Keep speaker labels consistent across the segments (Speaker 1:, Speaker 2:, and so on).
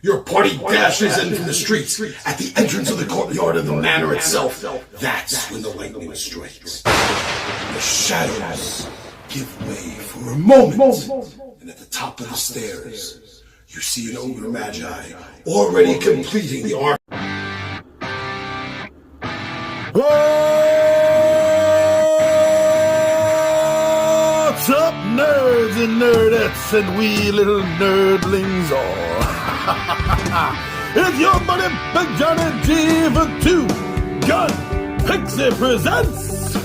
Speaker 1: Your party dashes in from the streets at the entrance of the courtyard of the manor itself. That's when the lightning strikes. The shadows give way for a moment. And at the top of the stairs, you see an ogre magi already completing the arc.
Speaker 2: What's up, nerds and nerdettes and wee little nerdlings all? It's your buddy Big Johnny G for Two Gun Pixie presents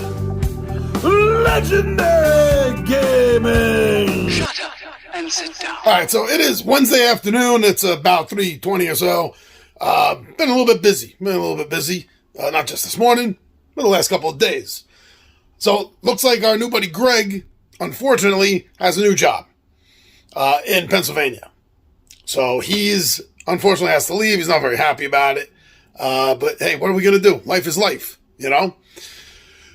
Speaker 2: Legendary Gaming.
Speaker 3: Shut up and sit down.
Speaker 2: Alright, so it is Wednesday afternoon. It's about 3:20 or so. Been a little bit busy. Not just this morning, but the last couple of days. So, looks like our new buddy Greg, unfortunately, has a new job in Pennsylvania. So, he's unfortunately has to leave. He's not very happy about it. But hey, what are we going to do? Life is life, you know?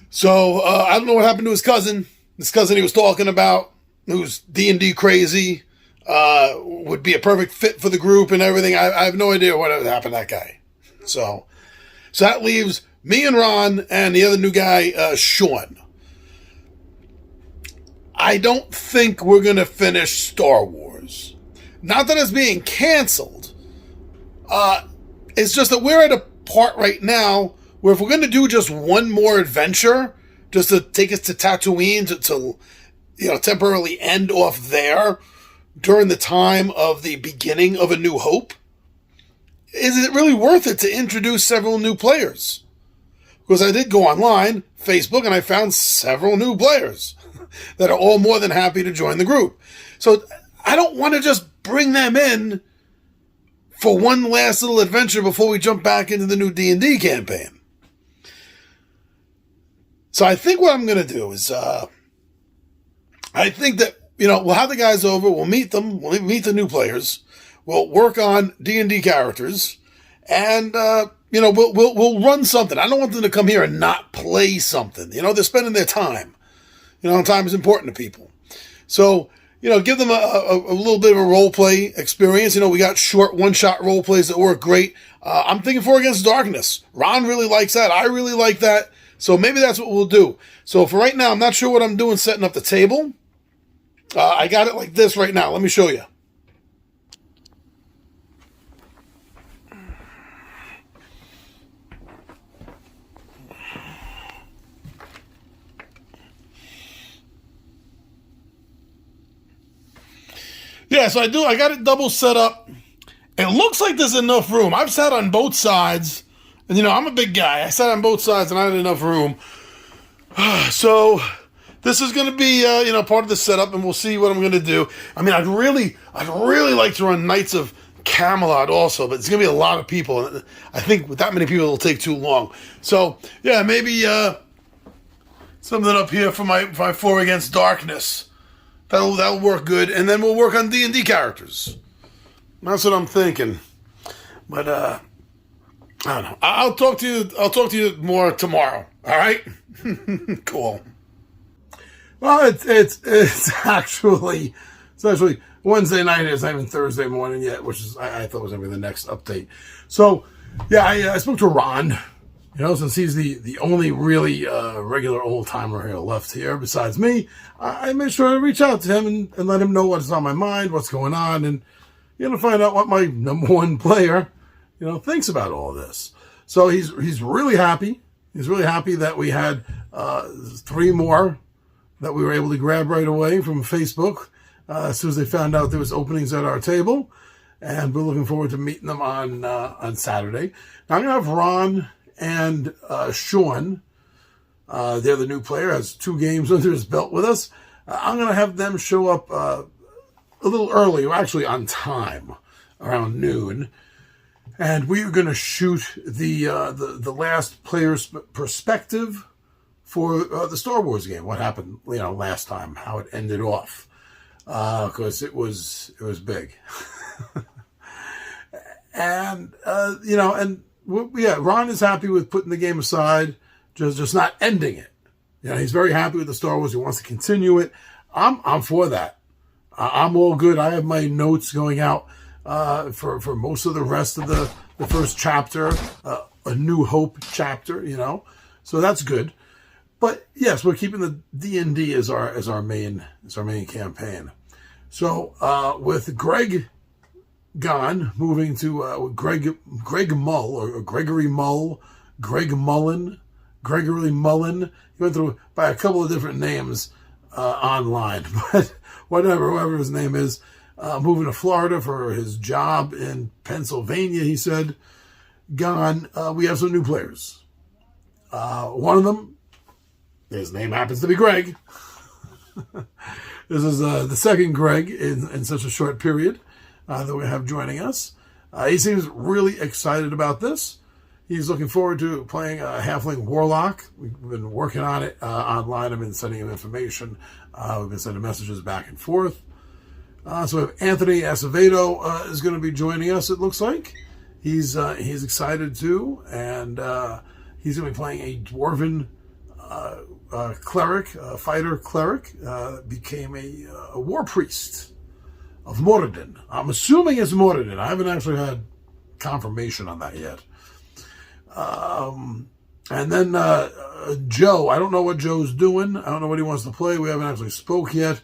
Speaker 2: So, I don't know what happened to his cousin. This cousin he was talking about, who's D&D crazy, would be a perfect fit for the group and everything. I have no idea what happened to that guy. So that leaves me and Ron and the other new guy, Sean. I don't think we're going to finish Star Wars. Not that it's being canceled. It's just that we're at a part right now where if we're going to do just one more adventure, just to take us to Tatooine to temporarily end off there during the time of the beginning of A New Hope, is it really worth it to introduce several new players? Because I did go online, Facebook, and I found several new players that are all more than happy to join the group. So I don't want to just bring them in for one last little adventure before we jump back into the new D&D campaign. So I think what I'm going to do is, I think that, we'll have the guys over, we'll meet them, we'll meet the new players, we'll work on D&D characters, and, we'll run something. I don't want them to come here and not play something. They're spending their time. Time is important to people. So, give them a little bit of a role play experience. We got short one-shot role plays that work great. I'm thinking 4 Against Darkness. Ron really likes that. I really like that. So maybe that's what we'll do. So for right now, I'm not sure what I'm doing setting up the table. I got it like this right now. Let me show you. Yeah, so I got it double set up. It looks like there's enough room. I've sat on both sides. And, I'm a big guy. I sat on both sides and I had enough room. So this is going to be, part of the setup, and we'll see what I'm going to do. I mean, I'd really like to run Knights of Camelot also, but it's going to be a lot of people. And I think with that many people, it'll take too long. So, yeah, maybe something up here for my 4 Against Darkness. That'll work good. And then we'll work on D&D characters. That's what I'm thinking. But, I don't know. I'll talk to you more tomorrow. All right? Cool. Well, it's actually Wednesday night. It's not even Thursday morning yet, which is I thought was going to be the next update. So, yeah, I spoke to Ron. Since he's the only really regular old timer here left here besides me, I made sure to reach out to him and let him know what's on my mind, what's going on, and find out what my number one player thinks about all this. So he's really happy. He's really happy that we had 3 more that we were able to grab right away from Facebook as soon as they found out there was openings at our table, and we're looking forward to meeting them on Saturday. Now I'm gonna have Ron and Sean. They're the new player, has 2 games under his belt with us. I'm gonna have them show up a little early, or actually on time, around noon. And we are going to shoot the last player's perspective for the Star Wars game. What happened, last time, how it ended off, because it was big. And Ron is happy with putting the game aside, just not ending it. He's very happy with the Star Wars. He wants to continue it. I'm for that. I'm all good. I have my notes going out for most of the rest of the first chapter, a New Hope chapter, so that's good. But yes, we're keeping the D&D as our main campaign. So with Greg gone, moving to Greg Mull or Gregory Mull, Greg Mullen, Gregory Mullen. He went through by a couple of different names online, but whoever his name is, moving to Florida for his job in Pennsylvania. He said, gone. We have some new players. One of them, his name happens to be Greg. This is the second Greg in such a short period that we have joining us. He seems really excited about this. He's looking forward to playing a Halfling Warlock. We've been working on it online. I've been sending him information. We've been sending messages back and forth. So we have Anthony Acevedo is going to be joining us, it looks like. He's excited too, and he's going to be playing a Dwarven cleric, fighter cleric, became a war priest of Moradin. I'm assuming it's Moradin. I haven't actually had confirmation on that yet. And then Joe, I don't know what Joe's doing. I don't know what he wants to play. We haven't actually spoke yet.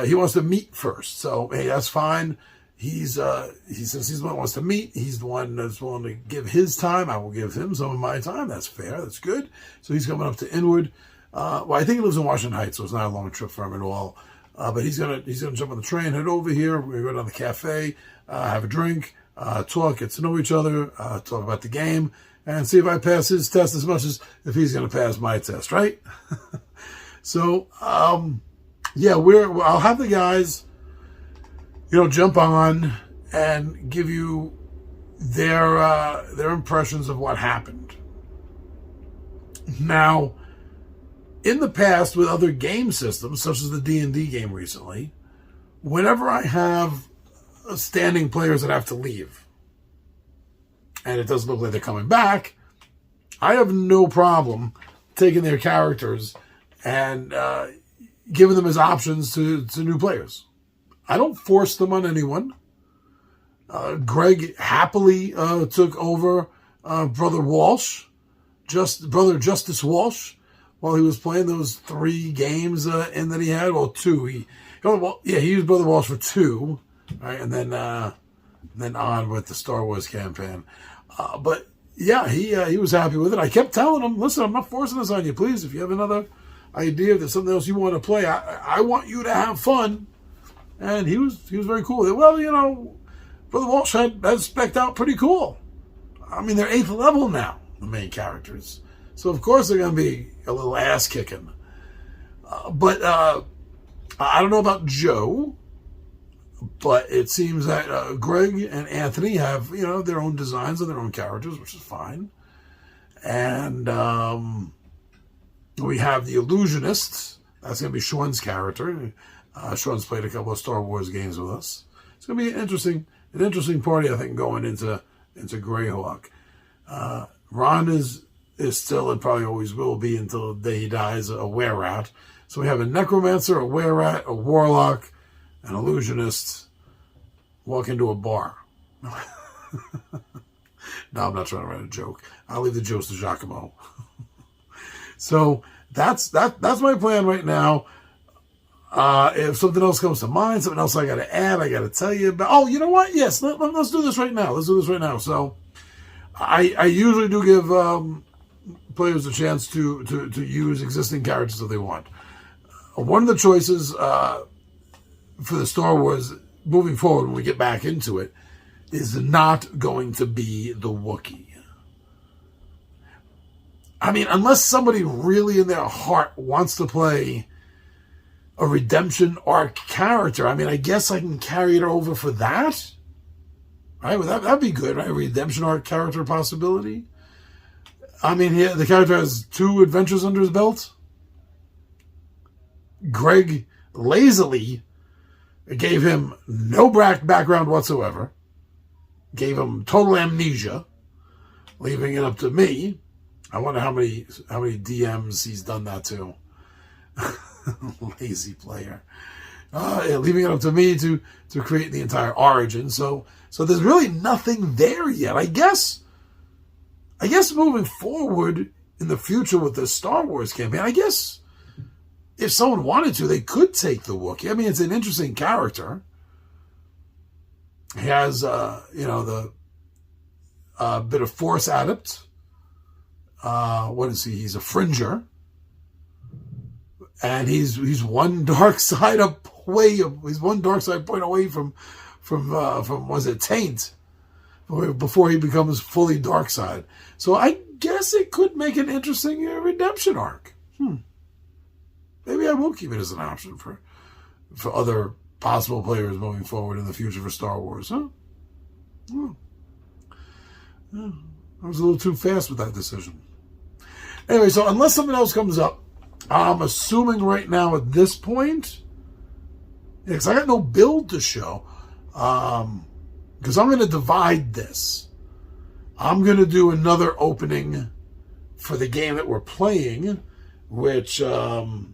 Speaker 2: He wants to meet first. So, hey, that's fine. He says he's the one who wants to meet. He's the one that's willing to give his time. I will give him some of my time. That's fair. That's good. So he's coming up to Inwood. Well, I think he lives in Washington Heights, so it's not a long trip for him at all. But he's gonna jump on the train, head over here. We're gonna go down to the cafe, have a drink, talk, get to know each other, talk about the game, and see if I pass his test as much as if he's gonna pass my test, right? So, yeah, I'll have the guys, jump on and give you their impressions of what happened. Now, in the past, with other game systems, such as the D&D game recently, whenever I have standing players that have to leave, and it doesn't look like they're coming back, I have no problem taking their characters and giving them as options to new players. I don't force them on anyone. Greg happily took over Brother Walsh, Brother Justice Walsh, while he was playing those 3 games in that he had. Well, 2. He used Brother Walsh for 2, right, and then on with the Star Wars campaign. But yeah, he was happy with it. I kept telling him, listen, I'm not forcing this on you. Please, if you have another idea, if there's something else you want to play, I want you to have fun. And he was very cool with it. Well, Brother Walsh had spec'd out pretty cool. I mean, they're 8th level now, the main characters. So, of course, they're going to be a little ass-kicking. But I don't know about Joe, but it seems that Greg and Anthony have, their own designs of their own characters, which is fine. And we have the Illusionists. That's going to be Sean's character. Sean's played a couple of Star Wars games with us. It's going to be an interesting party, I think, going into Greyhawk. Ron is still, and probably always will be until the day he dies, a were-rat. So we have a necromancer, a were-rat, a warlock, an illusionist walk into a bar. No, I'm not trying to write a joke. I'll leave the jokes to Giacomo. So that's my plan right now. If something else comes to mind, something else I got to add, I got to tell you about. Oh, you know what? Yes, let's do this right now. So I usually do give players a chance to use existing characters if they want. One of the choices for the Star Wars moving forward when we get back into it is not going to be the Wookiee. I mean, unless somebody really in their heart wants to play a redemption arc character, I mean, I guess I can carry it over for that. Right? Well, that'd be good, right? A redemption arc character possibility. I mean, the character has 2 adventures under his belt. Greg lazily gave him no background whatsoever. Gave him total amnesia, leaving it up to me. I wonder how many DMs he's done that to. Lazy player. leaving it up to me to create the entire origin. So there's really nothing there yet. I guess moving forward in the future with the Star Wars campaign, I guess if someone wanted to, they could take the Wookiee. I mean, it's an interesting character. He has, the bit of Force adept. What is he? He's a Fringer. And he's one dark side point away from was it Taint, before he becomes fully dark side. So I guess it could make an interesting redemption arc. Maybe I will keep it as an option for other possible players moving forward in the future for Star Wars, huh? I was a little too fast with that decision. Anyway, so unless something else comes up, I'm assuming right now at this point, because I got no build to show, because I'm going to divide this. I'm going to do another opening for the game that we're playing, which, I'm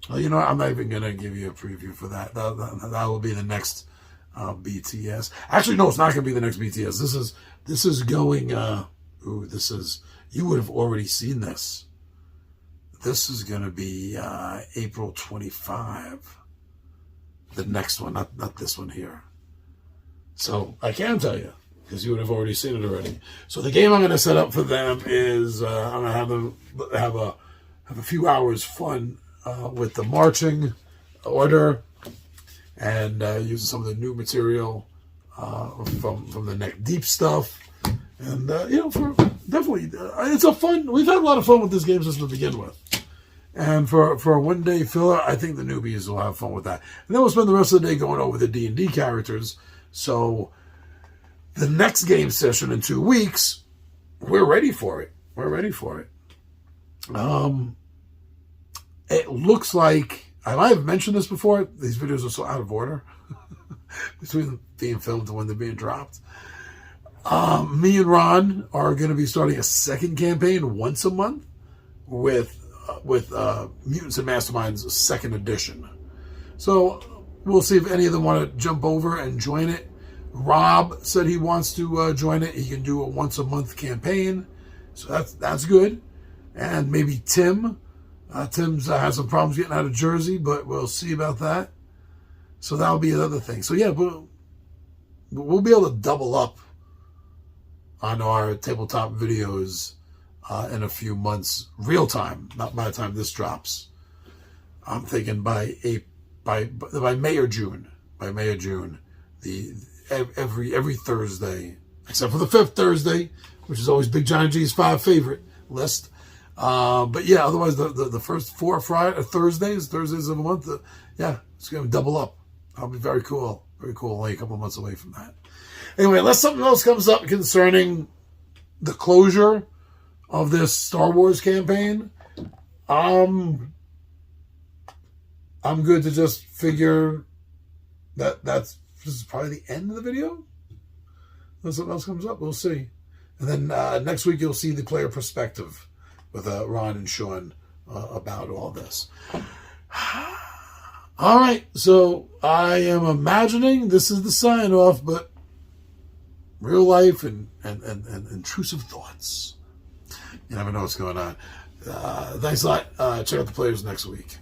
Speaker 2: not even going to give you a preview for that. That will be the next BTS. Actually, no, it's not going to be the next BTS. This is going, you would have already seen this. This is going to be April 25. The next one, not this one here. So I can tell you, because you would have already seen it already. So the game I'm going to set up for them is I'm going to have them have a few hours fun with the marching order and using some of the new material from the neck deep stuff. And it's a fun. We've had a lot of fun with this game since to begin with. And for a one-day filler, I think the newbies will have fun with that. And then we'll spend the rest of the day going over the D&D characters. So the next game session in 2 weeks, we're ready for it. It looks like, I might have mentioned this before, these videos are so out of order between being filmed and when they're being dropped. Me and Ron are going to be starting a second campaign once a month with Mutants and Masterminds 2nd edition. So we'll see if any of them want to jump over and join it. Rob said he wants to join it. He can do a once a month campaign. So that's good. And maybe Tim. Tim's had some problems getting out of Jersey, but we'll see about that. So that'll be another thing. So yeah, we'll be able to double up on our tabletop videos in a few months, real time, not by the time this drops. I'm thinking by May or June. By May or June, every Thursday, except for the 5th Thursday, which is always Big Johnny G's 5 favorite list. But yeah, otherwise the first 4 Thursdays of a month, it's going to double up. That'll be very cool. Very cool. Only a couple months away from that. Anyway, unless something else comes up concerning the closure of this Star Wars campaign, I'm good to just figure this is probably the end of the video. Unless something else comes up, we'll see. And then next week you'll see the player perspective with Ron and Sean about all this. All right, so I am imagining this is the sign-off, but real life and intrusive thoughts. You never know what's going on. Thanks a lot. Check out the players next week.